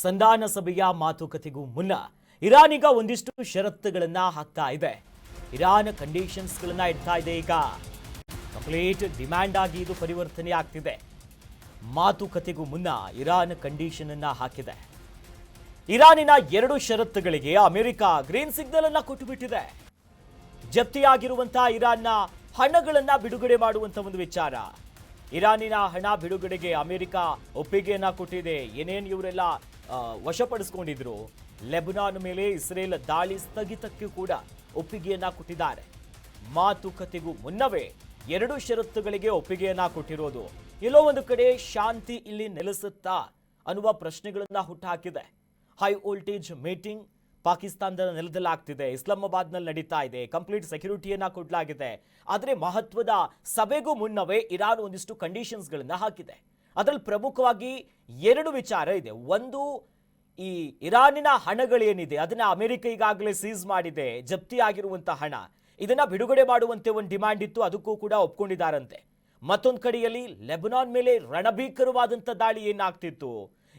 ಸಂಧಾನ ಸಭೆಯ ಮಾತುಕತೆಗೂ ಮುನ್ನ ಇರಾನ್ ಈಗ ಒಂದಿಷ್ಟು ಷರತ್ತುಗಳನ್ನ ಹಾಕ್ತಾ ಇದೆ. ಇರಾನ್ ಕಂಡೀಷನ್ಸ್ಗಳನ್ನ ಇಡ್ತಾ ಇದೆ. ಈಗ ಕಂಪ್ಲೀಟ್ ಡಿಮ್ಯಾಂಡ್ ಆಗಿ ಇದು ಪರಿವರ್ತನೆ ಆಗ್ತಿದೆ. ಮಾತುಕತೆಗೂ ಮುನ್ನ ಇರಾನ್ ಕಂಡೀಷನ್ ಅನ್ನ ಹಾಕಿದೆ. ಇರಾನಿನ 2 ಷರತ್ತುಗಳಿಗೆ ಅಮೆರಿಕ ಗ್ರೀನ್ ಸಿಗ್ನಲ್ ಅನ್ನ ಕೊಟ್ಟುಬಿಟ್ಟಿದೆ. ಜಪ್ತಿಯಾಗಿರುವಂತಹ ಇರಾನ್ನ ಹಣಗಳನ್ನ ಬಿಡುಗಡೆ ಮಾಡುವಂತ ಒಂದು ವಿಚಾರ. ಇರಾನಿನ ಹಣ ಬಿಡುಗಡೆಗೆ ಅಮೆರಿಕ ಒಪ್ಪಿಗೆಯನ್ನ ಕೊಟ್ಟಿದೆ. ಏನೇನು ಇವರೆಲ್ಲ ವಶಪಡಿಸಿಕೊಂಡಿದ್ರು, ಲೆಬನಾನ್ ಮೇಲೆ ಇಸ್ರೇಲ್ ದಾಳಿ ಸ್ಥಗಿತಕ್ಕೂ ಕೂಡ ಒಪ್ಪಿಗೆಯನ್ನ ಕೊಟ್ಟಿದ್ದಾರೆ. ಮಾತುಕತೆಗೂ ಮುನ್ನವೇ 2 ಷರತ್ತುಗಳಿಗೆ ಒಪ್ಪಿಗೆಯನ್ನ ಕೊಟ್ಟಿರೋದು ಎಲ್ಲೋ ಒಂದು ಕಡೆ ಶಾಂತಿ ಇಲ್ಲಿ ನೆಲೆಸುತ್ತಾ ಅನ್ನುವ ಪ್ರಶ್ನೆಗಳನ್ನ ಹುಟ್ಟುಹಾಕಿದೆ. ಹೈ ವೋಲ್ಟೇಜ್ ಮೀಟಿಂಗ್ ಪಾಕಿಸ್ತಾನದ ನೆಲದಲ್ಲಾಗ್ತಿದೆ, ಇಸ್ಲಾಮಾಬಾದ್ನಲ್ಲಿ ನಡೀತಾ ಇದೆ, ಕಂಪ್ಲೀಟ್ ಸೆಕ್ಯೂರಿಟಿಯನ್ನ ಕೊಡಲಾಗಿದೆ. ಆದರೆ ಮಹತ್ವದ ಸಭೆಗೂ ಮುನ್ನವೇ ಇರಾನ್ ಒಂದಿಷ್ಟು ಕಂಡೀಷನ್ಸ್ಗಳನ್ನ ಹಾಕಿದೆ. ಅದರಲ್ಲಿ ಪ್ರಮುಖವಾಗಿ 2 ವಿಚಾರ ಇದೆ. ಒಂದು, ಈ ಇರಾನಿನ ಹಣಗಳೇನಿದೆ ಅದನ್ನ ಅಮೆರಿಕ ಈಗಾಗಲೇ ಸೀಸ್ ಮಾಡಿದೆ. ಜಪ್ತಿ ಆಗಿರುವಂತಹ ಹಣ ಇದನ್ನ ಬಿಡುಗಡೆ ಮಾಡುವಂತೆ ಒಂದು ಡಿಮ್ಯಾಂಡ್ ಇತ್ತು, ಅದಕ್ಕೂ ಕೂಡ ಒಪ್ಕೊಂಡಿದ್ದಾರಂತೆ. ಮತ್ತೊಂದು ಕಡೆಯಲ್ಲಿ ಲೆಬನಾನ್ ಮೇಲೆ ರಣಭೀಕರವಾದಂಥ ದಾಳಿ ಏನಾಗ್ತಿತ್ತು,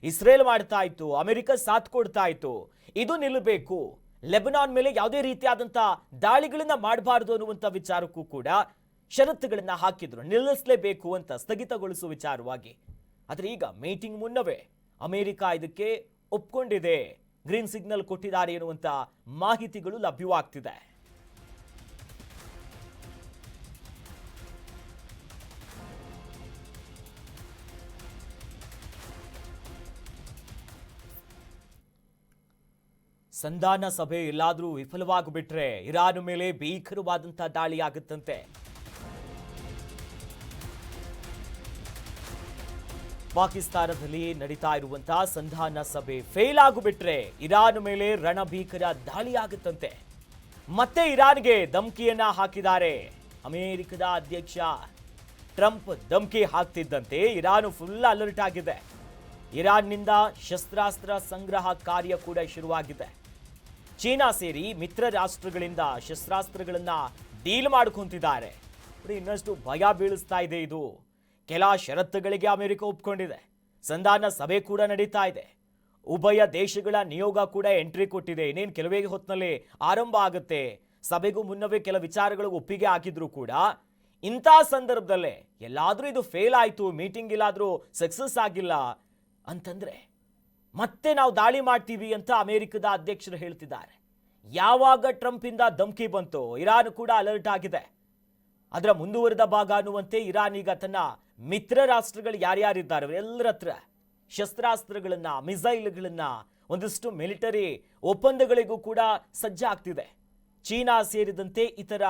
ಇಸ್ರೇಲ್ ಮಾಡ್ತಾ ಇತ್ತು, ಅಮೆರಿಕ ಸಾಥ್ ಕೊಡ್ತಾ ಇತ್ತು, ಇದು ನಿಲ್ಲಬೇಕು. ಲೆಬನಾನ್ ಮೇಲೆ ಯಾವುದೇ ರೀತಿಯಾದಂಥ ದಾಳಿಗಳನ್ನ ಮಾಡಬಾರದು ಅನ್ನುವಂಥ ವಿಚಾರಕ್ಕೂ ಕೂಡ ಷರತ್ತುಗಳನ್ನ ಹಾಕಿದ್ರು, ನಿಲ್ಲಿಸಲೇಬೇಕು ಅಂತ ಸ್ಥಗಿತಗೊಳಿಸುವ ವಿಚಾರವಾಗಿ. ಆದರೆ ಈಗ ಮೀಟಿಂಗ್ ಮುನ್ನವೇ ಅಮೆರಿಕ ಇದಕ್ಕೆ ಒಪ್ಕೊಂಡಿದೆ, ಗ್ರೀನ್ ಸಿಗ್ನಲ್ ಕೊಟ್ಟಿದ್ದಾರೆ ಎನ್ನುವಂಥ ಮಾಹಿತಿಗಳು ಲಭ್ಯವಾಗ್ತಿದೆ. ಸಂಧಾನ ಸಭೆ ಎಲ್ಲಾದರೂ ವಿಫಲವಾಗಿಬಿಟ್ರೆ ಇರಾನ್ ಮೇಲೆ ಭೀಕರವಾದಂತಹ ದಾಳಿ ಆಗುತ್ತಂತೆ. ಪಾಕಿಸ್ತಾನದಲ್ಲಿ ನಡೀತಾ ಇರುವಂತಹ ಸಂಧಾನ ಸಭೆ ಫೇಲ್ ಆಗಿಬಿಟ್ರೆ ಇರಾನ್ ಮೇಲೆ ರಣಭೀಕರ ದಾಳಿ ಆಗುತ್ತಂತೆ. ಮತ್ತೆ ಇರಾನ್ಗೆ ಧಮಕಿಯನ್ನ ಹಾಕಿದ್ದಾರೆ ಅಮೆರಿಕದ ಅಧ್ಯಕ್ಷ ಟ್ರಂಪ್. ಧಮಕಿ ಹಾಕ್ತಿದ್ದಂತೆ ಇರಾನ್ ಫುಲ್ ಅಲರ್ಟ್ ಆಗಿದೆ. ಇರಾನ್ನಿಂದ ಶಸ್ತ್ರಾಸ್ತ್ರ ಸಂಗ್ರಹ ಕಾರ್ಯ ಕೂಡ ಶುರುವಾಗಿದೆ. ಚೀನಾ ಸೇರಿ ಮಿತ್ರ ರಾಷ್ಟ್ರಗಳಿಂದ ಶಸ್ತ್ರಾಸ್ತ್ರಗಳನ್ನ ಡೀಲ್ ಮಾಡ್ಕೊಂತಿದ್ದಾರೆ. ಇನ್ನಷ್ಟು ಭಯ ಬೀಳಿಸ್ತಾ ಇದೆ ಇದು. ಕೆಲ ಷರತ್ತುಗಳಿಗೆ ಅಮೆರಿಕ ಒಪ್ಕೊಂಡಿದೆ. ಸಂಧಾನ ಸಭೆ ಕೂಡ ನಡೀತಾ ಇದೆ. ಉಭಯ ದೇಶಗಳ ನಿಯೋಗ ಕೂಡ ಎಂಟ್ರಿ ಕೊಟ್ಟಿದೆ. ಇನ್ನೇನು ಕೆಲವೇ ಹೊತ್ತಿನಲ್ಲಿ ಆರಂಭ ಆಗುತ್ತೆ. ಸಭೆಗೂ ಮುನ್ನವೇ ಕೆಲ ವಿಚಾರಗಳು ಒಪ್ಪಿಗೆ ಹಾಕಿದ್ರು ಕೂಡ ಇಂಥ ಸಂದರ್ಭದಲ್ಲೇ ಎಲ್ಲಾದ್ರೂ ಇದು ಫೇಲ್ ಆಯ್ತು, ಮೀಟಿಂಗ್ ಇಲ್ಲಾದ್ರೂ ಸಕ್ಸಸ್ ಆಗಿಲ್ಲ ಅಂತಂದ್ರೆ ಮತ್ತೆ ನಾವು ದಾಳಿ ಮಾಡ್ತೀವಿ ಅಂತ ಅಮೆರಿಕದ ಅಧ್ಯಕ್ಷರು ಹೇಳ್ತಿದ್ದಾರೆ. ಯಾವಾಗ ಟ್ರಂಪ್ ಇಂದ ಧಮಕಿ ಬಂತು ಇರಾನ್ ಕೂಡ ಅಲರ್ಟ್ ಆಗಿದೆ. ಅದರ ಮುಂದುವರೆದ ಭಾಗ ಅನ್ನುವಂತೆ ಇರಾನ್ ಈಗ ತನ್ನ ಮಿತ್ರ ರಾಷ್ಟ್ರಗಳು ಯಾರ್ಯಾರಿದ್ದಾರೆ ಅವರೆಲ್ಲರ ಹತ್ರ ಶಸ್ತ್ರಾಸ್ತ್ರಗಳನ್ನ, ಮಿಸೈಲ್ಗಳನ್ನ, ಒಂದಿಷ್ಟು ಮಿಲಿಟರಿ ಒಪ್ಪಂದಗಳಿಗೂ ಕೂಡ ಸಜ್ಜಾಗ್ತಿದೆ. ಚೀನಾ ಸೇರಿದಂತೆ ಇತರ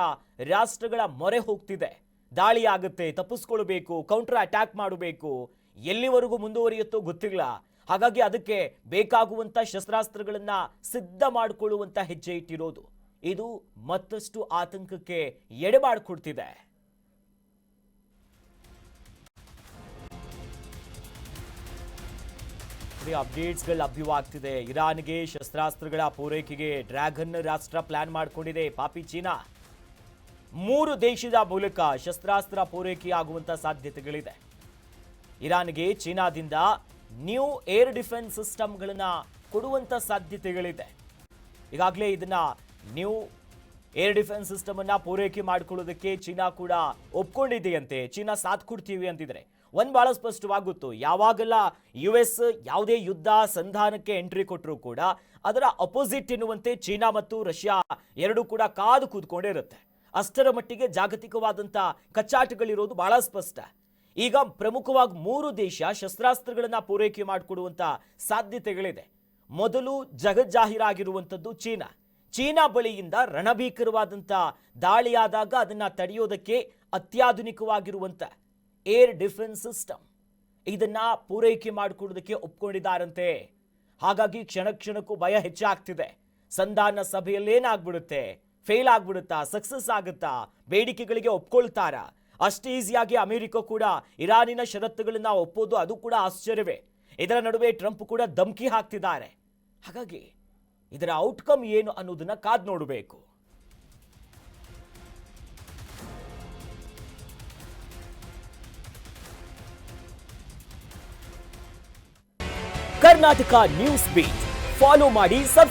ರಾಷ್ಟ್ರಗಳ ಮೊರೆ ಹೋಗ್ತಿದೆ. ದಾಳಿ ಆಗುತ್ತೆ, ತಪ್ಪಿಸ್ಕೊಳ್ಬೇಕು, ಕೌಂಟರ್ ಅಟ್ಯಾಕ್ ಮಾಡಬೇಕು, ಎಲ್ಲಿವರೆಗೂ ಮುಂದುವರಿಯುತ್ತೋ ಗೊತ್ತಿಲ್ಲ. ಹಾಗಾಗಿ ಅದಕ್ಕೆ ಬೇಕಾಗುವಂತ ಶಸ್ತ್ರಾಸ್ತ್ರಗಳನ್ನ ಸಿದ್ಧ ಮಾಡಿಕೊಳ್ಳುವಂತ ಹೆಜ್ಜೆ ಇಟ್ಟಿರೋದು ಇದು ಮತ್ತಷ್ಟು ಆತಂಕಕ್ಕೆ ಎಡೆ ಮಾಡಿಕೊಡ್ತಿದೆ. ಅಪ್ಡೇಟ್ಸ್ಗಳು ಲಭ್ಯವಾಗ್ತಿದೆ. ಇರಾನ್ಗೆ ಶಸ್ತ್ರಾಸ್ತ್ರಗಳ ಪೂರೈಕೆಗೆ ಡ್ರ್ಯಾಗನ್ ರಾಷ್ಟ್ರ ಪ್ಲಾನ್ ಮಾಡಿಕೊಂಡಿದೆ. ಪಾಪಿ ಚೀನಾ 3 ದೇಶದ ಮೂಲಕ ಶಸ್ತ್ರಾಸ್ತ್ರ ಪೂರೈಕೆಯಾಗುವಂತ ಸಾಧ್ಯತೆಗಳಿದೆ. ಇರಾನ್ಗೆ ಚೀನಾದಿಂದ ನ್ಯೂ ಏರ್ ಡಿಫೆನ್ಸ್ ಸಿಸ್ಟಮ್ಗಳನ್ನ ಕೊಡುವಂತ ಸಾಧ್ಯತೆಗಳಿದೆ. ಈಗಾಗಲೇ ಇದನ್ನ ನ್ಯೂ ಏರ್ ಡಿಫೆನ್ಸ್ ಸಿಸ್ಟಮ್ ಅನ್ನ ಪೂರೈಕೆ ಮಾಡಿಕೊಳ್ಳೋದಕ್ಕೆ ಚೀನಾ ಕೂಡ ಒಪ್ಕೊಂಡಿದೆಯಂತೆ. ಚೀನಾ ಸಾಥ್ ಕೊಡ್ತೀವಿ ಅಂತಿದ್ರೆ ಒಂದು ಬಹಳ ಸ್ಪಷ್ಟವಾಗುತ್ತು. ಯಾವಾಗೆಲ್ಲ US ಯಾವುದೇ ಯುದ್ಧ ಸಂಧಾನಕ್ಕೆ ಎಂಟ್ರಿ ಕೊಟ್ಟರು ಕೂಡ ಅದರ ಅಪೋಸಿಟ್ ಎನ್ನುವಂತೆ ಚೀನಾ ಮತ್ತು ರಷ್ಯಾ ಎರಡೂ ಕೂಡ ಕಾದು ಕೂತ್ಕೊಂಡೇ ಇರುತ್ತೆ. ಅಷ್ಟರ ಮಟ್ಟಿಗೆ ಜಾಗತಿಕವಾದಂಥ ಕಚ್ಚಾಟಗಳಿರೋದು ಬಹಳ ಸ್ಪಷ್ಟ. ಈಗ ಪ್ರಮುಖವಾಗಿ 3 ದೇಶ ಶಸ್ತ್ರಾಸ್ತ್ರಗಳನ್ನ ಪೂರೈಕೆ ಮಾಡಿಕೊಡುವಂತ ಸಾಧ್ಯತೆಗಳಿದೆ. ಮೊದಲು ಜಗಜ್ಜಾಹೀರಾಗಿರುವಂಥದ್ದು ಚೀನಾ. ಚೀನಾ ಬಳಿಯಿಂದ ರಣಭೀಕರವಾದಂಥ ದಾಳಿಯಾದಾಗ ಅದನ್ನ ತಡೆಯೋದಕ್ಕೆ ಅತ್ಯಾಧುನಿಕವಾಗಿರುವಂಥ ಏರ್ ಡಿಫೆನ್ಸ್ ಸಿಸ್ಟಮ್ ಇದನ್ನ ಪೂರೈಕೆ ಮಾಡಿಕೊಡೋದಕ್ಕೆ ಒಪ್ಕೊಂಡಿದ್ದಾರಂತೆ. ಹಾಗಾಗಿ ಕ್ಷಣ ಕ್ಷಣಕ್ಕೂ ಭಯ ಹೆಚ್ಚಾಗ್ತಿದೆ. ಸಂಧಾನ ಸಭೆಯಲ್ಲಿ ಏನಾಗ್ಬಿಡುತ್ತೆ, ಫೇಲ್ ಆಗ್ಬಿಡುತ್ತಾ, ಸಕ್ಸಸ್ ಆಗುತ್ತಾ, ಬೇಡಿಕೆಗಳಿಗೆ ಒಪ್ಕೊಳ್ತಾರಾ? ಅಷ್ಟು ಈಸಿಯಾಗಿ ಅಮೆರಿಕ ಕೂಡ ಇರಾನಿನ ಷರತ್ತುಗಳನ್ನ ಒಪ್ಪೋದು ಅದು ಕೂಡ ಆಶ್ಚರ್ಯವೇ. ಇದರ ನಡುವೆ ಟ್ರಂಪ್ ಕೂಡ ಧಮಕಿ ಹಾಕ್ತಿದ್ದಾರೆ. ಹಾಗಾಗಿ ಇದರ ಔಟ್ಕಮ್ ಏನು ಅನ್ನೋದನ್ನ ಕಾದ್ ನೋಡಬೇಕು. ಕರ್ನಾಟಕ ನ್ಯೂಸ್ ಬೀಟ್ ಫಾಲೋ ಮಾಡಿ, ಸಬ್ಸ್ಕ್ರೈಬ್